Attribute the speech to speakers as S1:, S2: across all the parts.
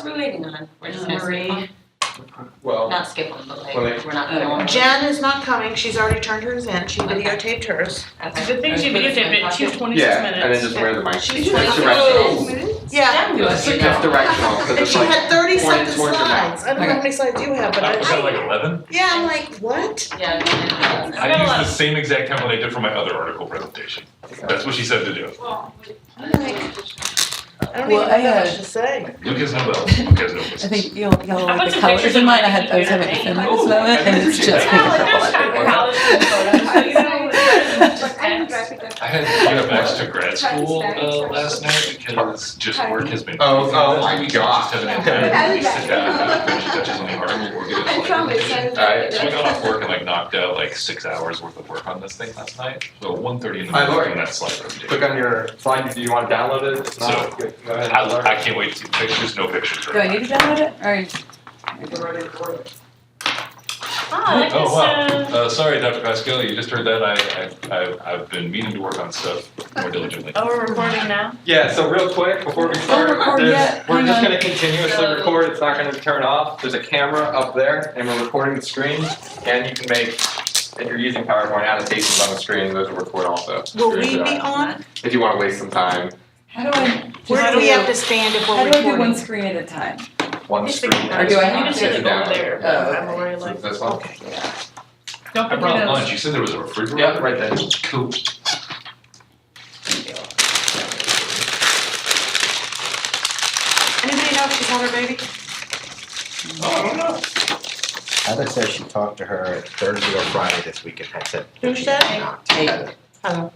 S1: are we waiting on? We're just gonna skip one?
S2: Well,
S1: Not skip one, but like,
S2: Well,
S1: we're not going.
S3: Jen is not coming, she's already turned hers in, she videotaped hers.
S1: Okay.
S4: Good thing she videotaped it, she was 26
S2: yeah,
S4: minutes.
S2: and then just wear the mic.
S3: She's
S2: It's
S3: 26
S2: directional.
S3: minutes? Yeah,
S2: It's directional, because
S3: and
S2: it's
S3: she
S2: like
S3: had 30
S2: pointed
S3: something
S2: towards your mouth.
S3: slides, I don't know how many slides you have, but
S5: Was that like
S3: I,
S5: 11?
S3: yeah, I'm like, what?
S1: Yeah.
S5: I used the same exact template I did for my other article presentation. That's what she said to do.
S3: I'm like, I don't
S6: Well,
S3: even
S6: I
S3: know that
S6: had-
S3: much to say.
S5: Lucas Nobel. Lucas Nobel.
S6: I think you'll
S4: I
S6: like
S4: put
S6: the
S4: some
S6: colors
S4: pictures
S6: in
S4: of
S6: mine.
S4: my
S6: I was having a
S4: computer
S6: feeling
S4: today.
S6: this moment, and it's just
S4: Yeah,
S6: picking
S4: like there's
S6: up on it.
S4: college photos, so you know, it's just text.
S5: I had to get back to grad school last night because just work has been.
S2: Oh my
S5: We
S2: gosh.
S5: just haven't had time to sit down and finish touches on the article. We're good at presentation.
S2: Alright.
S5: So we got off work and like knocked out like 6 hours worth of work on this thing last night. So 1:30 in the
S2: Hi,
S5: morning
S2: Laurie.
S5: on that slide presentation.
S2: Click on your slide, do you want to download it? If
S5: So,
S2: not, go ahead and learn.
S5: I can't wait to see the pictures, no pictures.
S6: Do I need to download it, or?
S4: Ah,
S5: Oh, wow.
S4: that's,
S5: Sorry, Dr. Pascal, you just heard that. I've been meaning to work on stuff more diligently.
S4: oh, we're recording now?
S2: Yeah, so real quick, before we start,
S6: record yet.
S2: we're
S6: Hang
S2: just
S6: on.
S2: gonna continuously record, it's not gonna turn off. There's a camera up there, and we're recording the screen, and you can make, if you're using PowerPoint, annotations on the screen, those will record also.
S3: Will we be on?
S2: If you wanna waste some time,
S6: How do I?
S3: Where do we have to stand if
S6: How
S3: we're
S6: do I do one
S3: recording?
S6: screen at a time?
S2: one
S4: Just
S2: screen.
S6: Or do I have
S4: You just
S6: to?
S4: need to go over there.
S6: Oh,
S4: I'm already
S2: So
S4: like,
S2: this one?
S3: Okay.
S4: don't
S5: I
S4: put
S5: brought
S4: your
S5: lunch.
S4: nose.
S5: You said there was a refrigerator?
S2: Yeah, right there.
S5: Cool.
S3: Anybody know if she's had her baby?
S5: Oh, I don't know.
S7: Heather says she talked to her Thursday or Friday this week and had said.
S3: Who said?
S7: Heather.
S3: Hello.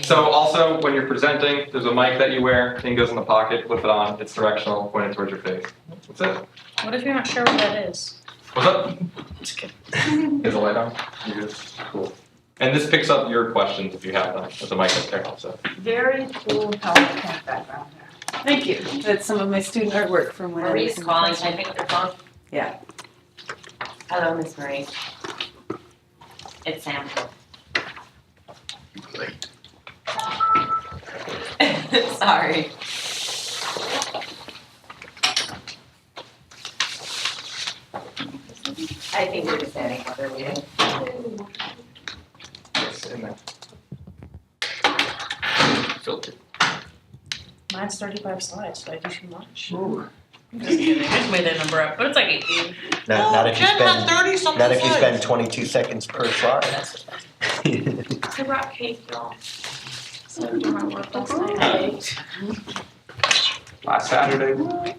S2: So also, when you're presenting, there's a mic that you wear, thing goes in the pocket, flip it on, it's directional, pointed towards your face. That's it.
S4: What if you're not sure what that is?
S2: What's up?
S4: Just kidding.
S2: Is the light on? You good? Cool. And this picks up your questions if you have them, there's a mic up there also.
S8: Very cool PowerPoint background there.
S6: Thank you. That's some of my student artwork from when I was
S1: Marie's
S6: in
S1: calling,
S6: class.
S1: can I pick up your phone?
S6: Yeah.
S1: Hello, Miss Marie. It's Sam. Sorry. I think we're just adding other meeting.
S2: It's in there. Filter.
S4: Mine's 35 slides, so I do too much.
S2: Ooh.
S4: I'm just kidding, I just made that number up, but it's like 18.
S7: Not if you
S3: Jen had
S7: spend,
S3: 30 something
S7: not if you spend
S3: slides.
S7: 22 seconds per slide.
S4: I brought cake, y'all. So I do my work last night.
S2: Last Saturday.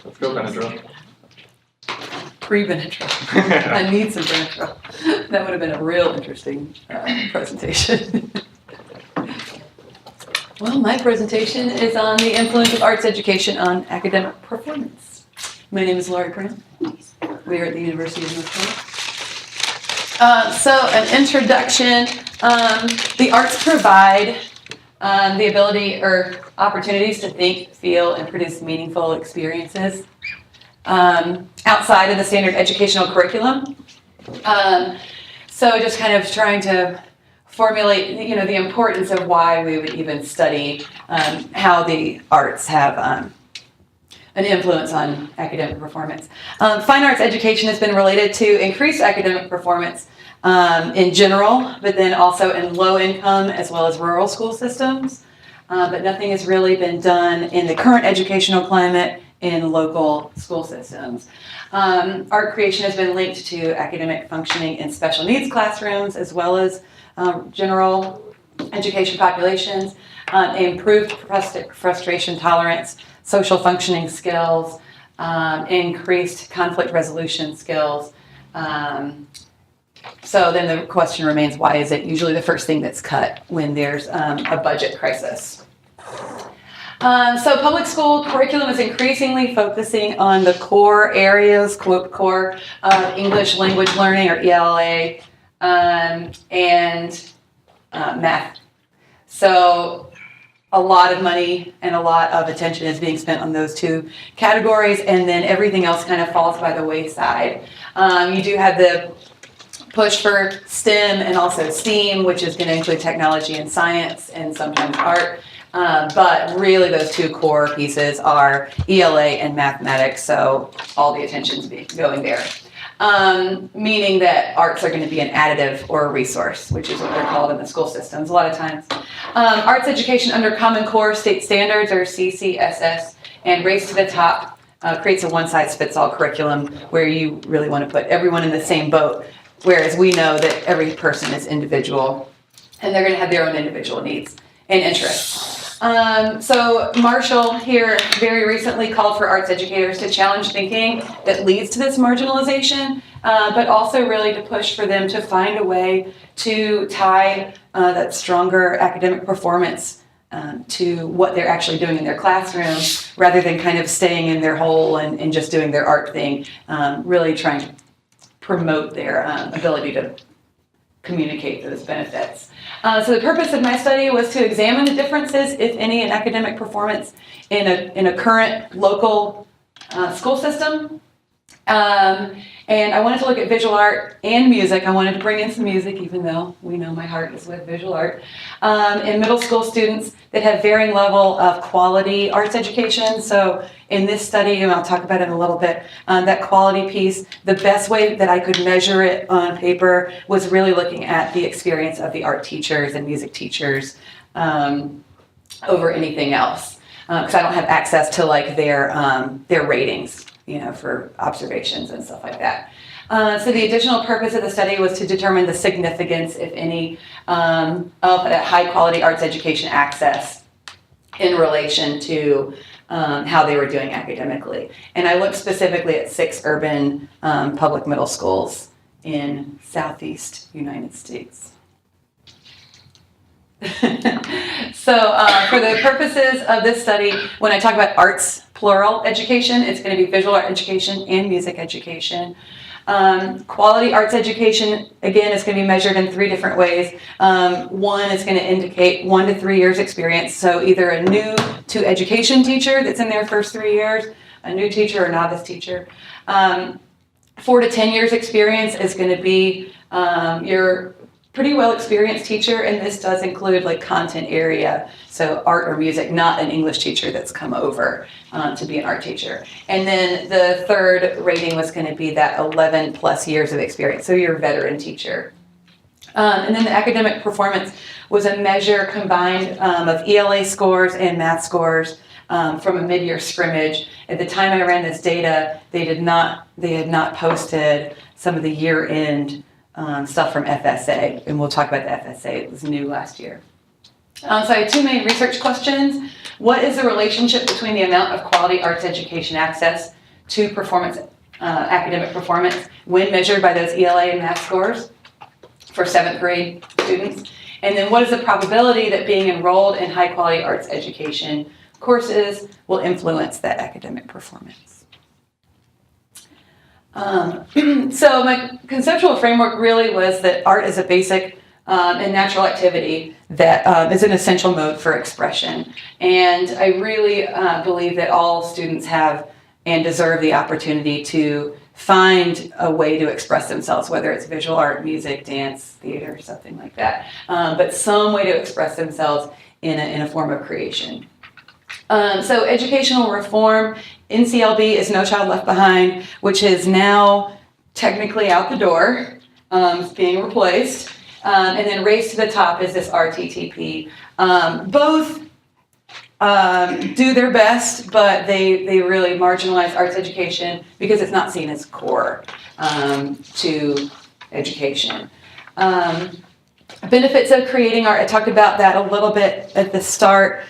S2: Let's go, Benadryl.
S6: Pre-Benadryl. I need some Benadryl. That would have been a real interesting presentation. Well, my presentation is on the influence of arts education on academic performance. My name is Laurie Brown. We are at the University of North Carolina. So an introduction, the arts provide the ability or opportunities to think, feel, and produce meaningful experiences outside of the standard educational curriculum. So just kind of trying to formulate, the importance of why we would even study how the arts have an influence on academic performance. Fine arts education has been related to increased academic performance in general, but then also in low income as well as rural school systems. But nothing has really been done in the current educational climate in local school systems. Art creation has been linked to academic functioning in special needs classrooms as well as general education populations, improved frustration tolerance, social functioning skills, increased conflict resolution skills. So then the question remains, why is it usually the first thing that's cut when there's a budget crisis? So public school curriculum is increasingly focusing on the core areas, quote, core of English language learning or ELA, and math. So a lot of money and a lot of attention is being spent on those two categories, and then everything else kind of falls by the wayside. You do have the push for STEM and also STEAM, which is going to include technology and science and sometimes art. But really those two core pieces are ELA and mathematics, so all the attention's going there. Meaning that arts are going to be an additive or a resource, which is what they're called in the school systems a lot of times. Arts education under Common Core state standards, or CCSS, and Race to the Top creates a one-size-fits-all curriculum where you really want to put everyone in the same boat, whereas we know that every person is individual and they're going to have their own individual needs and interests. So Marshall here very recently called for arts educators to challenge thinking that leads to this marginalization, but also really to push for them to find a way to tie that stronger academic performance to what they're actually doing in their classroom, rather than kind of staying in their hole and just doing their art thing, really trying to promote their ability to communicate those benefits. So the purpose of my study was to examine the differences, if any, in academic performance in a current local school system. And I wanted to look at visual art and music. I wanted to bring in some music, even though we know my heart is with visual art. In middle school students that have varying level of quality arts education. So in this study, and I'll talk about it in a little bit, that quality piece, the best way that I could measure it on paper was really looking at the experience of the art teachers and music teachers over anything else. Because I don't have access to like their ratings, you know, for observations and stuff like that. So the additional purpose of the study was to determine the significance, if any, of a high quality arts education access in relation to how they were doing academically. And I looked specifically at 6 urban public middle schools in Southeast United States. So for the purposes of this study, when I talk about arts plural education, it's going to be visual art education and music education. Quality arts education, again, is going to be measured in 3 different ways. One is going to indicate 1 to 3 years experience. So either a new to education teacher that's in their first 3 years, a new teacher or novice teacher. 4 to 10 years experience is going to be your pretty well experienced teacher, and this does include like content area, so art or music, not an English teacher that's come over to be an art teacher. And then the third rating was going to be that 11 plus years of experience, so you're a veteran teacher. And then the academic performance was a measure combined of ELA scores and math scores from a mid-year scrimmage. At the time I ran this data, they had not posted some of the year-end stuff from FSA, and we'll talk about the FSA. It was new last year. So I had 2 main research questions. What is the relationship between the amount of quality arts education access to performance, academic performance, when measured by those ELA and math scores for 7th grade students? And then what is the probability that being enrolled in high quality arts education courses will influence that academic performance? So my conceptual framework really was that art is a basic and natural activity that is an essential mode for expression. And I really believe that all students have and deserve the opportunity to find a way to express themselves, whether it's visual art, music, dance, theater, something like that. But some way to express themselves in a form of creation. So educational reform, NCLB is No Child Left Behind, which is now technically out the door, it's being replaced. And then Race to the Top is this RTTP. Both do their best, but they really marginalize arts education because it's not seen as core to education. Benefits of creating art, I talked about that a little bit at the start.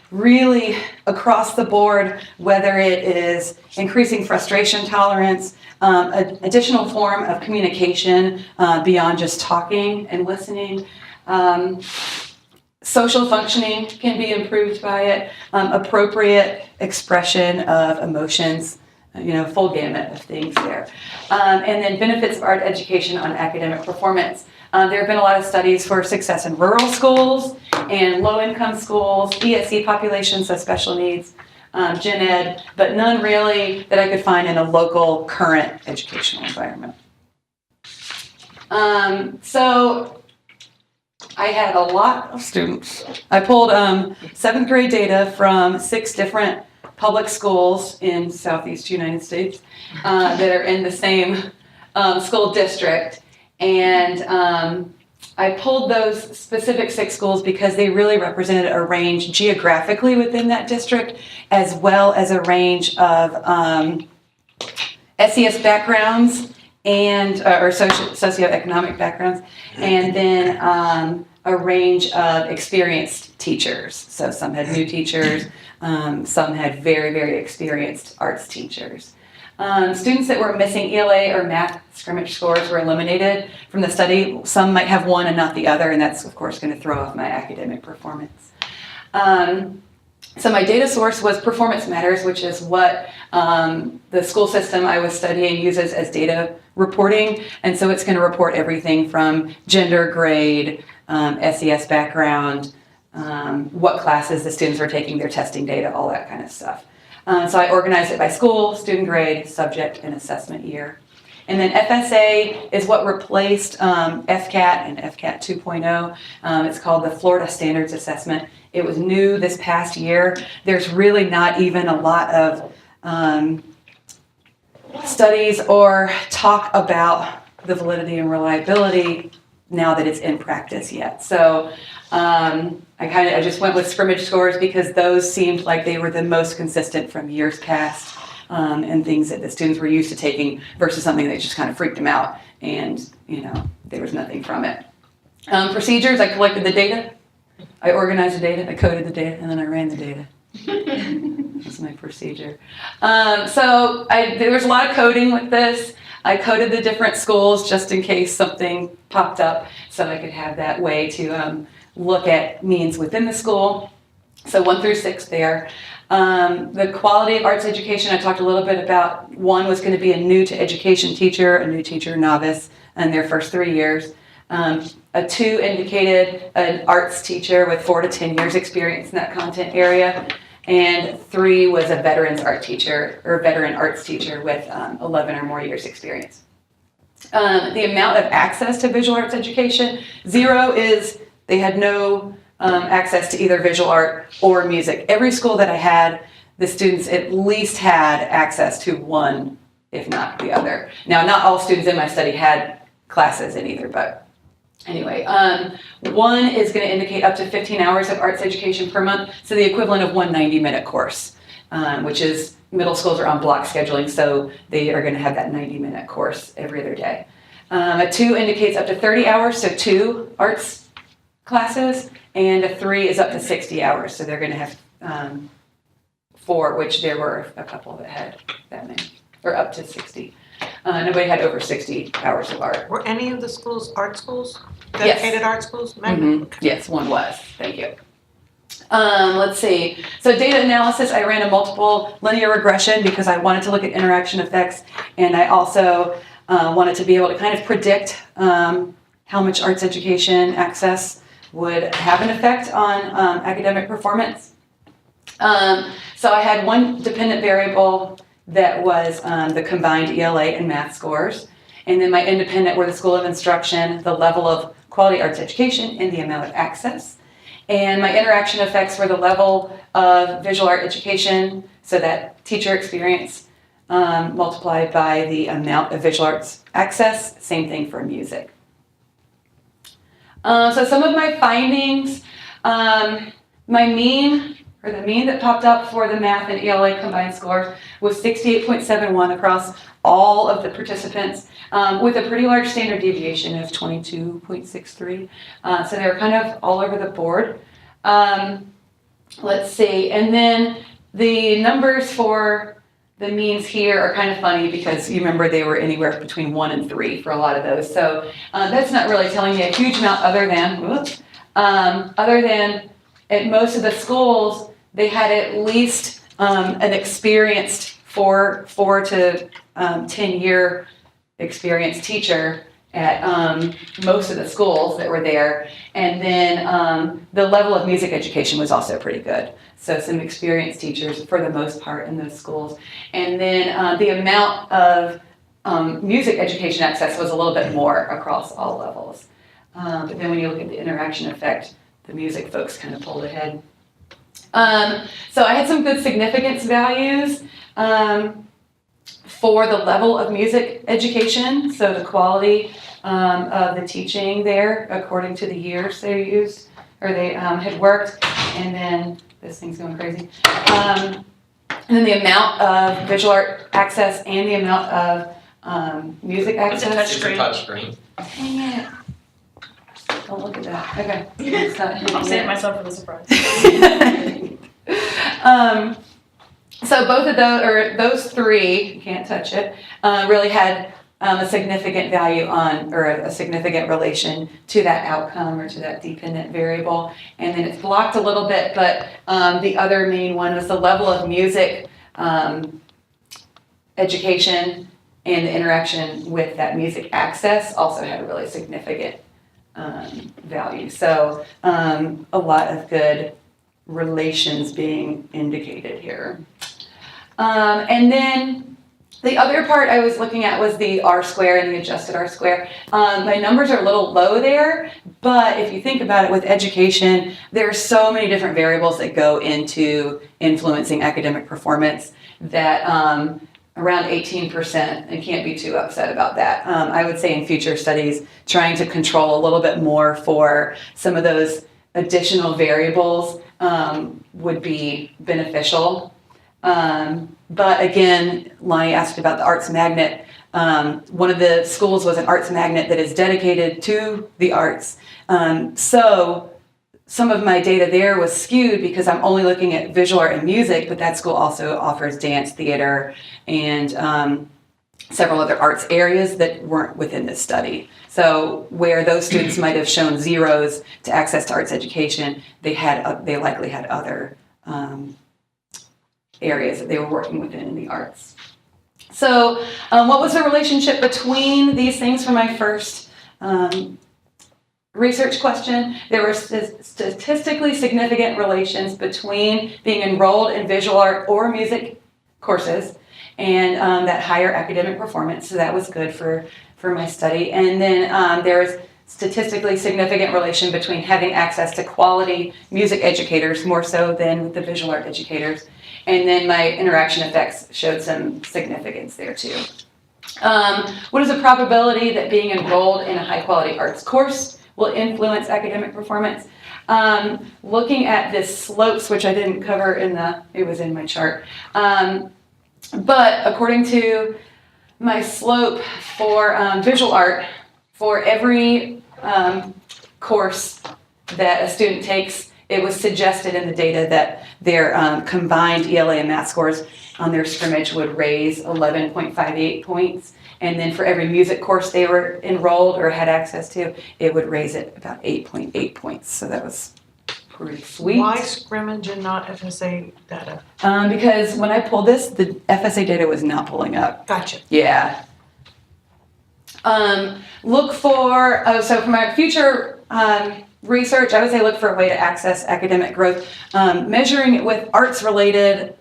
S6: Really across the board, whether it is increasing frustration tolerance, an additional form of communication beyond just talking and listening. Social functioning can be improved by it, appropriate expression of emotions, full gamut of things there. And then benefits of art education on academic performance. There have been a lot of studies for success in rural schools and low-income schools, ESE populations, so special needs, gen ed, but none really that I could find in a local current educational environment. So I had a lot of students. I pulled 7th grade data from 6 different public schools in Southeast United States that are in the same school district. And I pulled those specific 6 schools because they really represented a range geographically within that district, as well as a range of SES backgrounds and or socioeconomic backgrounds, and then a range of experienced teachers. So some had new teachers, some had very, very experienced arts teachers. Students that were missing ELA or math scrimmage scores were eliminated from the study. Some might have one and not the other, and that's of course going to throw off my academic performance. So my data source was Performance Matters, which is what the school system I was studying uses as data reporting. And so it's going to report everything from gender, grade, SES background, what classes the students are taking, their testing data, all that kind of stuff. So I organized it by school, student grade, subject, and assessment year. And then FSA is what replaced FCAT and FCAT 2.0. It's called the Florida Standards Assessment. It was new this past year. There's really not even a lot of studies or talk about the validity and reliability now that it's in practice yet. So I just went with scrimmage scores because those seemed like they were the most consistent from years past. And things that the students were used to taking versus something that just kind of freaked them out, and there was nothing from it. Procedures: I collected the data, I organized the data, I coded the data, and then I ran the data. That's my procedure. There was a lot of coding with this. I coded the different schools just in case something popped up, so I could have that way to look at means within the school. So 1 through 6 there. The quality of arts education, I talked a little bit about. 1 was going to be a new to education teacher, a new teacher novice in their first 3 years. A 2 indicated an arts teacher with 4 to 10 years experience in that content area. And 3 was a veteran arts teacher with 11 or more years experience. The amount of access to visual arts education, 0 is they had no access to either visual art or music. Every school that I had, the students at least had access to one, if not the other. Now, not all students in my study had classes in either, but anyway. 1 is going to indicate up to 15 hours of arts education per month, so the equivalent of one 90-minute course, which is middle schools are on block scheduling, so they are going to have that 90-minute course every other day. A 2 indicates up to 30 hours, so 2 arts classes, and a 3 is up to 60 hours, so they're going to have 4, which there were a couple that had that many, or up to 60. Nobody had over 60 hours of art.
S3: Were any of the schools art schools?
S6: Yes.
S3: Dedicated art schools?
S6: Yes, 1 was. Thank you. Let's see. So data analysis, I ran a multiple linear regression because I wanted to look at interaction effects, and I also wanted to be able to kind of predict how much arts education access would have an effect on academic performance. So I had 1 dependent variable that was the combined ELA and math scores. And then my independent were the school of instruction, the level of quality arts education, and the amount of access. And my interaction effects were the level of visual art education, so that teacher experience multiplied by the amount of visual arts access, same thing for music. So some of my findings, the mean that popped up for the math and ELA combined scores was 68.71 across all of the participants, with a pretty large standard deviation of 22.63. So they were kind of all over the board. Let's see, and then the numbers for the means here are kind of funny because you remember they were anywhere between 1 and 3 for a lot of those. So that's not really telling me a huge amount other than at most of the schools, they had at least an experienced 4 to 10 year experienced teacher at most of the schools that were there. And then the level of music education was also pretty good. So some experienced teachers for the most part in those schools. And then the amount of music education access was a little bit more across all levels. But then when you look at the interaction effect, the music folks kind of pulled ahead. So I had some good significance values for the level of music education, so the quality of the teaching there according to the years they used or they had worked, and then this thing's going crazy. And then the amount of visual art access and the amount of music
S4: It's a
S6: access.
S2: It's a touch screen.
S6: Dang it. Don't look at that. Okay. It's not
S4: I'm saving myself for the surprise.
S6: So both of those, or those three, you can't touch it, really had a significant value on, or a significant relation to that outcome or to that dependent variable. And then it's blocked a little bit, but the other main one was the level of music education and the interaction with that music access also had a really significant value. So a lot of good relations being indicated here. And then the other part I was looking at was the R square and the adjusted R square. My numbers are a little low there, but if you think about it with education, there are so many different variables that go into influencing academic performance that around 18%, and can't be too upset about that. I would say in future studies, trying to control a little bit more for some of those additional variables would be beneficial. But again, Lonnie asked about the arts magnet. One of the schools was an arts magnet that is dedicated to the arts. So some of my data there was skewed because I'm only looking at visual art and music, but that school also offers dance, theater, and several other arts areas that weren't within this study. So where those students might have shown zeros to access to arts education, they likely had other areas that they were working within in the arts. So what was the relationship between these things for my first research question? There were statistically significant relations between being enrolled in visual art or music courses and that higher academic performance. So that was good for my study. And then there was statistically significant relation between having access to quality music educators, more so than with the visual art educators. And then my interaction effects showed some significance there too. What is the probability that being enrolled in a high quality arts course will influence academic performance? Looking at this slopes, which I didn't cover it was in my chart. But according to my slope for visual art, for every course that a student takes, it was suggested in the data that their combined ELA and math scores on their scrimmage would raise 11.58 points. And then for every music course they were enrolled or had access to, it would raise it about 8.8 points. So that was pretty sweet.
S3: Why scrimmage and not FSA data?
S6: Because when I pulled this, the FSA data was not pulling up.
S3: Gotcha.
S6: Yeah. Look for, so for my future research, I would say look for a way to access academic growth, measuring it with arts-related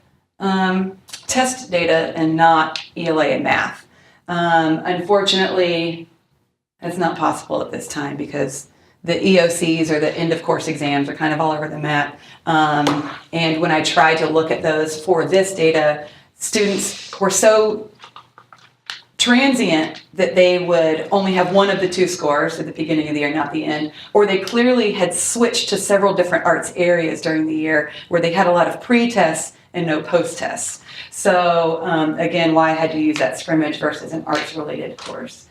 S6: test data and not ELA and math. Unfortunately, that's not possible at this time because the EOCs or the end of course exams are kind of all over the map. And when I tried to look at those for this data, students were so transient that they would only have one of the two scores at the beginning of the year, not the end, or they clearly had switched to several different arts areas during the year where they had a lot of pre-tests and no post-tests. So again, why I had to use that scrimmage versus an arts-related course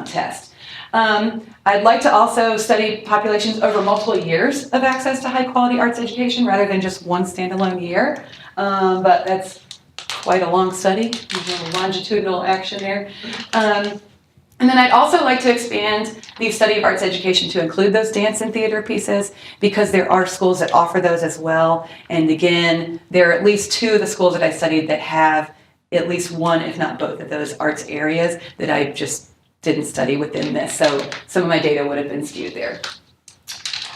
S6: test. I'd like to also study populations over multiple years of access to high-quality arts education rather than just one standalone year, but that's quite a long study. There's a longitudinal action there. And then I'd also like to expand the study of arts education to include those dance and theater pieces because there are schools that offer those as well. And again, there are at least two of the schools that I studied that have at least one, if not both of those arts areas that I just didn't study within this. So some of my data would have been skewed there.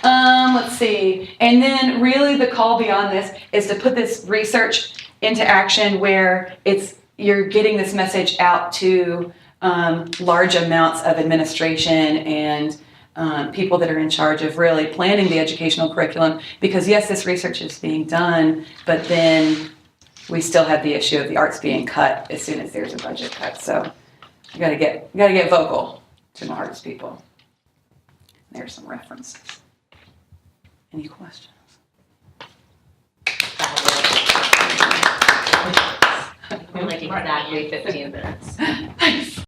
S6: Let's see. And then really the call beyond this is to put this research into action where you're getting this message out to large amounts of administration and people that are in charge of really planning the educational curriculum. Because yes, this research is being done, but then we still have the issue of the arts being cut as soon as there's a budget cut. So you gotta get vocal to the arts people. There's some references. Any questions?
S1: We're like exactly 15 minutes.
S6: I